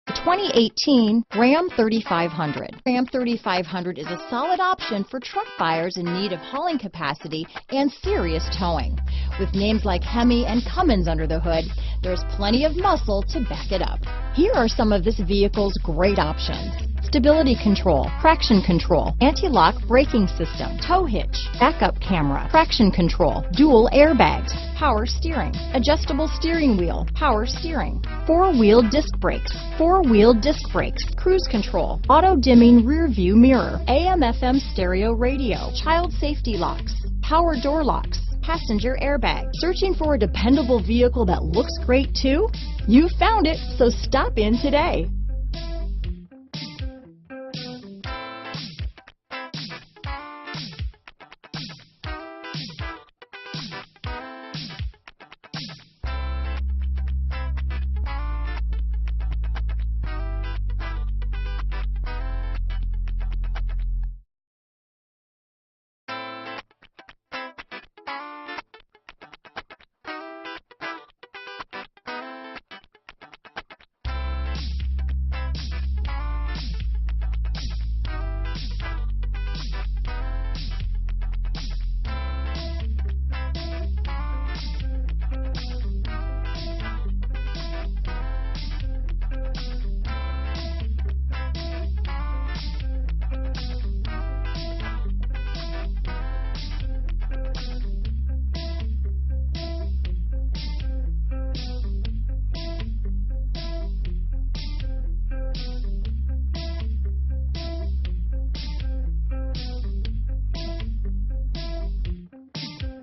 The 2018 Ram 3500. Ram 3500 is a solid option for truck buyers in need of hauling capacity and serious towing. With names like Hemi and Cummins under the hood, there's plenty of muscle to back it up. Here are some of this vehicle's great options: stability control, traction control, anti-lock braking system, tow hitch, backup camera, traction control, dual airbags, power steering, adjustable steering wheel, power steering, four-wheel disc brakes, cruise control, auto-dimming rear view mirror, AM/FM stereo radio, child safety locks, power door locks, passenger airbag. Searching for a dependable vehicle that looks great too? You found it, so stop in today.